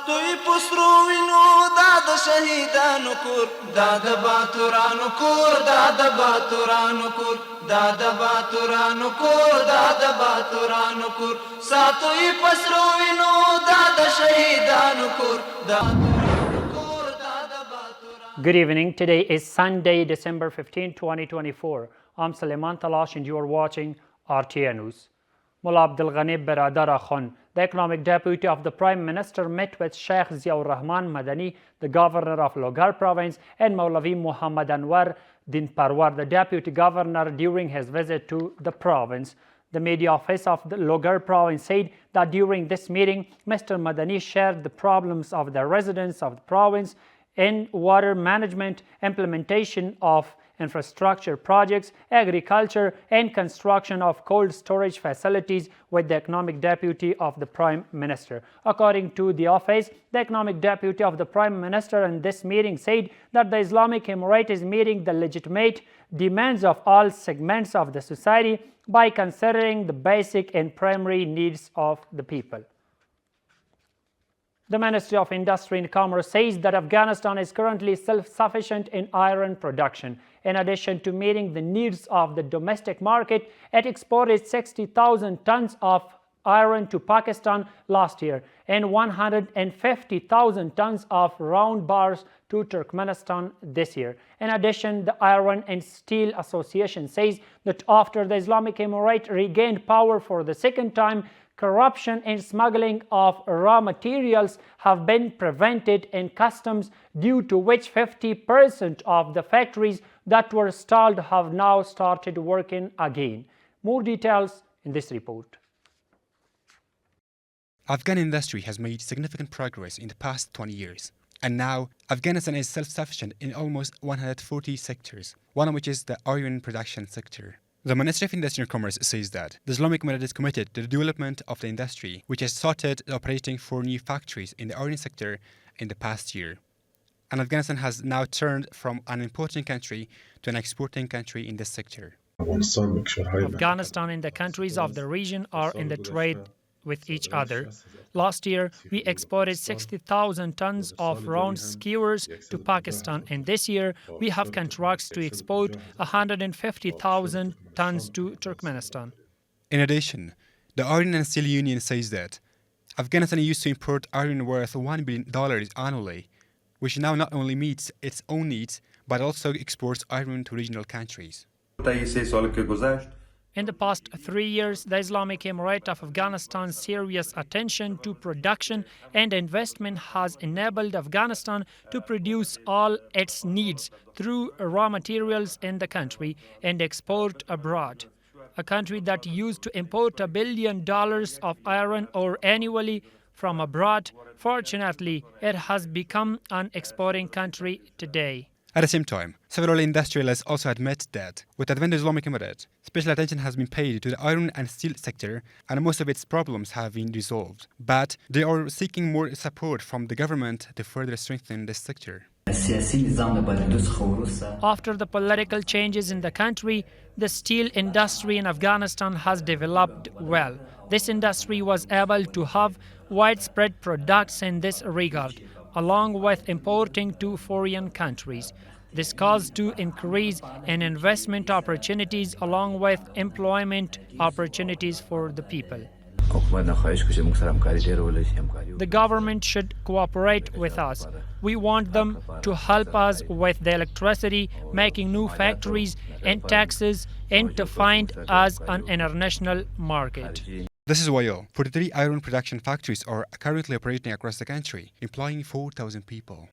ساتوی پسرو وینو دا د شهیدانو کور دا د باتورانو کور دا د باتورانو کور دا د باتورانو کور دا د باتورانو کور ساتوی پسرو وینو دا د شهیدانو کور دا Good evening. Today is Sunday, December 15, 2024. I'm Suleiman Talash and you are watching RTA News. Mullah Abdul Ghani Baradar Khan, the economic deputy of the Prime Minister, met with Sheikh Ziaur Rahman Madani, the governor of Logar province, and Maulavi Muhammad Anwar Din Parwar, the deputy governor, during his visit to the province. The media office of the Logar province said that during this meeting, Mr. Madani shared the problems of the residents of the province in water management, implementation of infrastructure projects, agriculture, and construction of cold storage facilities with the economic deputy of the Prime Minister. According to the office, the economic deputy of the Prime Minister in this meeting said that the Islamic Emirate is meeting the legitimate demands of all segments of the society by considering the basic and primary needs of the people. The Ministry of Industry and Commerce says that Afghanistan is currently self-sufficient in iron production. In addition to meeting the needs of the domestic market, it exported 60,000 tons of iron to Pakistan last year and 150,000 tons of round bars to Turkmenistan this year. In addition, the Iron and Steel Association says that after the Islamic Emirate regained power for the second time, corruption and smuggling of raw materials have been prevented in customs, due to which 50% of the factories that were stalled have now started working again. More details in this report. Afghan industry has made significant progress in the past 20 years. And now, Afghanistan is self-sufficient in almost 140 sectors, one of which is the iron production sector. The Ministry of Industry and Commerce says that the Islamic Emirate is committed to the development of the industry, which has started operating 4 new factories in the iron sector in the past year. And Afghanistan has now turned from an importing country to an exporting country in this sector. Afghanistan and the countries of the region are in the trade with each other. Last year, we exported 60,000 tons of round skewers to Pakistan, and this year we have contracts to export 150,000 tons to Turkmenistan. In addition, the Iron and Steel Union says that Afghanistan used to import iron worth $1 billion annually, which now not only meets its own needs, but also exports iron to regional countries. In the past 3 years, the Islamic Emirate of Afghanistan's serious attention to production and investment has enabled Afghanistan to produce all its needs through raw materials in the country and export abroad. A country that used to import $1 billion of iron ore annually from abroad, fortunately, it has become an exporting country today. At the same time, several industrialists also admit that, with the advent of the Islamic Emirate, special attention has been paid to the iron and steel sector, and most of its problems have been resolved. But they are seeking more support from the government to further strengthen this sector. After the political changes in the country, the steel industry in Afghanistan has developed well. This industry was able to have widespread products in this regard, along with importing to foreign countries. This caused to increase in investment opportunities along with employment opportunities for the people. The government should cooperate with us. We want them to help us with the electricity, making new factories and taxes, and to find us an international market. This is why 43 iron production factories are currently operating across the country, employing 4,000 people.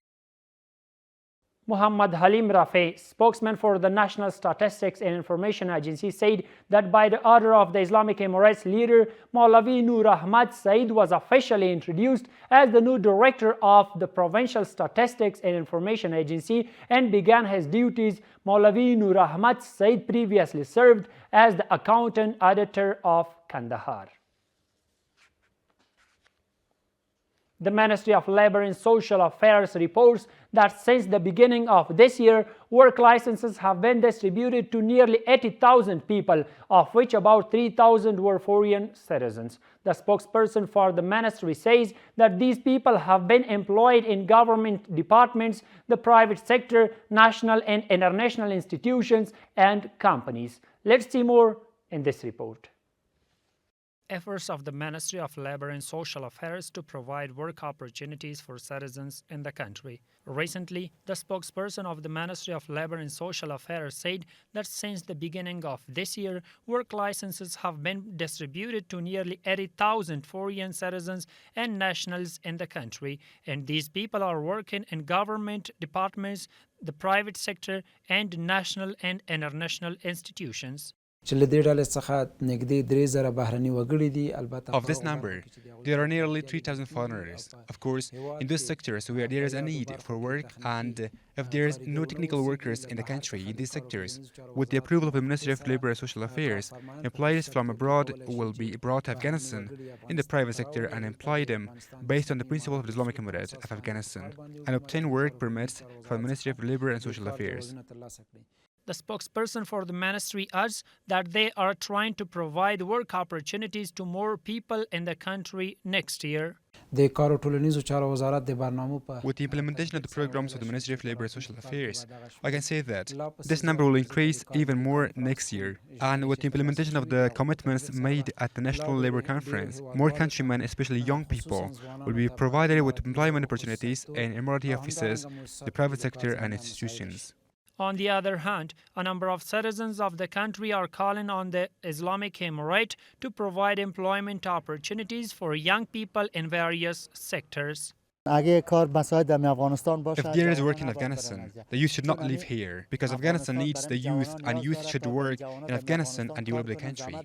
Muhammad Halim Rafi, spokesman for the National Statistics and Information Agency, said that by the order of the Islamic Emirates leader, Maulavi Nur Ahmad Said was officially introduced as the new director of the Provincial Statistics and Information Agency and began his duties. Maulavi Nur Ahmad Said previously served as the accountant editor of Kandahar. The Ministry of Labor and Social Affairs reports that since the beginning of this year, work licenses have been distributed to nearly 80,000 people, of which about 3,000 were foreign citizens. The spokesperson for the ministry says that these people have been employed in government departments, the private sector, national and international institutions, and companies. Let's see more in this report. Efforts of the Ministry of Labor and Social Affairs to provide work opportunities for citizens in the country. Recently, the spokesperson of the Ministry of Labor and Social Affairs said that since the beginning of this year, work licenses have been distributed to nearly 80,000 foreign citizens and nationals in the country, and these people are working in government departments, the private sector, and national and international institutions. Of this number, there are nearly 3,000 foreigners. Of course, in those sectors where there is a need for work and if there is no technical workers in the country in these sectors, with the approval of the Ministry of Labour and Social Affairs, employees from abroad will be brought to Afghanistan in the private sector and employ them based on the principle of the Islamic Emirate of Afghanistan and obtain work permits from the Ministry of Labour and Social Affairs. The spokesperson for the ministry adds that they are trying to provide work opportunities to more people in the country next year. With the implementation of the programs of the Ministry of Labour and Social Affairs, I can say that this number will increase even more next year. And with the implementation of the commitments made at the National Labour Conference, more countrymen, especially young people, will be provided with employment opportunities in Emirati offices, the private sector and institutions. On the other hand, a number of citizens of the country are calling on the Islamic Emirate to provide employment opportunities for young people in various sectors. If there is work in Afghanistan, the youth should not live here, because Afghanistan needs the youth and youth should work in Afghanistan and develop the country.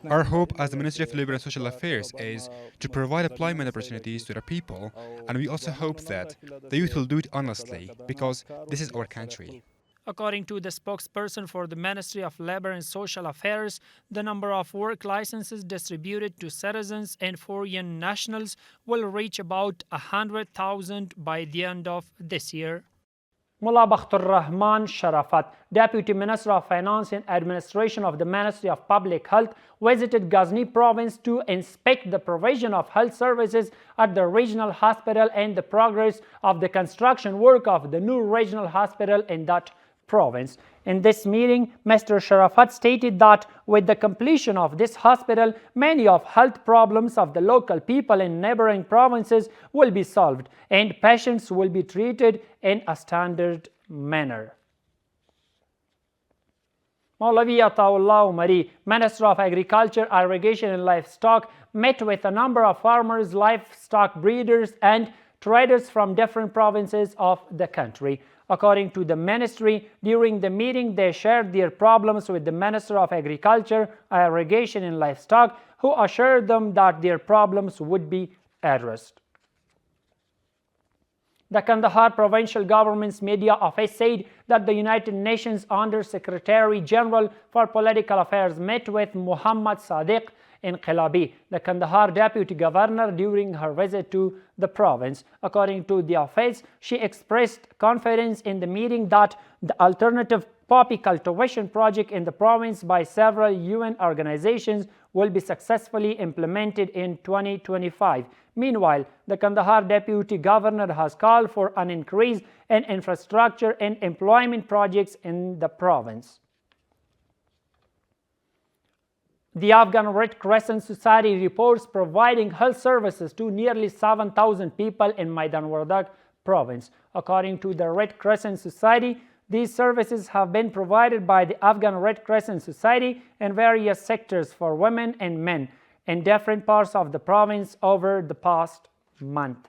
Our hope as the Ministry of Labour and Social Affairs is to provide employment opportunities to the people, and we also hope that the youth will do it honestly, because this is our country. According to the spokesperson for the Ministry of Labour and Social Affairs, the number of work licenses distributed to citizens and foreign nationals will reach about 100,000 by the end of this year. Mullah Bakhtur Rahman Sharafat, Deputy Minister of Finance and Administration of the Ministry of Public Health, visited Ghazni province to inspect the provision of health services at the regional hospital and the progress of the construction work of the new regional hospital in that province. In this meeting, Mr. Sharafat stated that with the completion of this hospital, many of health problems of the local people in neighboring provinces will be solved and patients will be treated in a standard manner. Maulavi Ataullah Umari, Minister of Agriculture, Irrigation and Livestock, met with a number of farmers, livestock breeders and traders from different provinces of the country. According to the ministry, during the meeting, they shared their problems with the Minister of Agriculture, Irrigation and Livestock, who assured them that their problems would be addressed. The Kandahar Provincial Government's media office said that the United Nations Under Secretary General for Political Affairs met with Muhammad Sadiq Inqilabi, the Kandahar Deputy Governor, during her visit to the province. According to the office, she expressed confidence in the meeting that the alternative poppy cultivation project in the province by several UN organizations will be successfully implemented in 2025. Meanwhile, the Kandahar Deputy Governor has called for an increase in infrastructure and employment projects in the province. The Afghan Red Crescent Society reports providing health services to nearly 7,000 people in Maidan Wardak province. According to the Red Crescent Society, these services have been provided by the Afghan Red Crescent Society in various sectors for women and men in different parts of the province over the past month.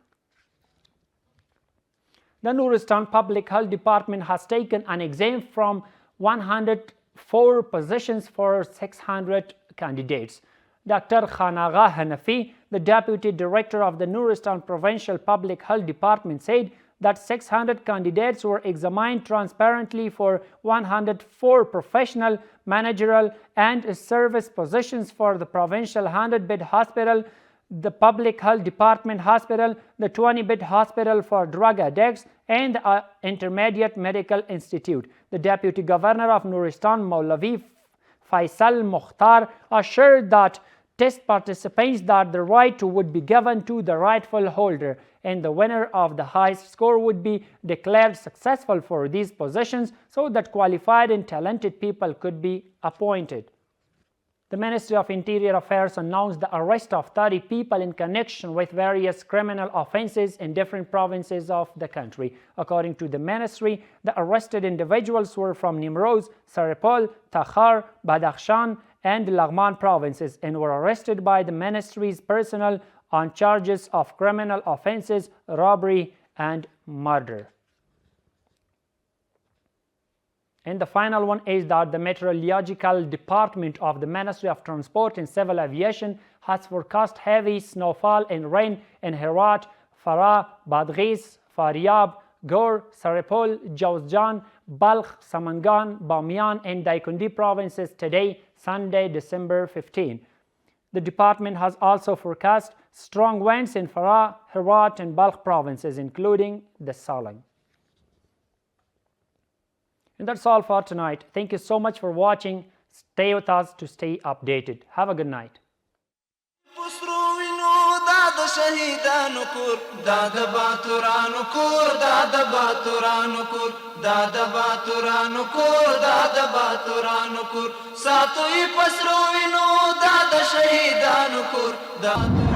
The Nuristan Public Health Department has taken an exam from 104 positions for 600 candidates. Dr. Khanagha Hanafi, the Deputy Director of the Nuristan Provincial Public Health Department, said that 600 candidates were examined transparently for 104 professional, managerial, and service positions for the provincial 100-bed hospital the Public Health Department Hospital, the 20-bed hospital for drug addicts, and the Intermediate Medical Institute. The Deputy Governor of Nuristan, Maulavi Faisal Mukhtar, assured that test participants that the right would be given to the rightful holder, and the winner of the highest score would be declared successful for these positions so that qualified and talented people could be appointed. The Ministry of Interior Affairs announced the arrest of 30 people in connection with various criminal offenses in different provinces of the country. According to the ministry, the arrested individuals were from Nimroz, Saripol, Takhar, Badakhshan, and Laghman provinces and were arrested by the ministry's personnel on charges of criminal offenses, robbery, and murder. And the final one is that the Meteorological Department of the Ministry of Transport and Civil Aviation has forecast heavy snowfall and rain in Herat, Farah, Badghis, Faryab, Ghor, Saripol, Jawzjan, Balkh, Samangan, Bamiyan, and Daikundi provinces today, Sunday, December 15. The department has also forecast strong winds in Farah, Herat, and Balkh provinces, including the Salang. And that's all for tonight. Thank you so much for watching. Stay with us to stay updated. Have a good night. ساتوی پسرو وینو دا د شهیدانو کور دا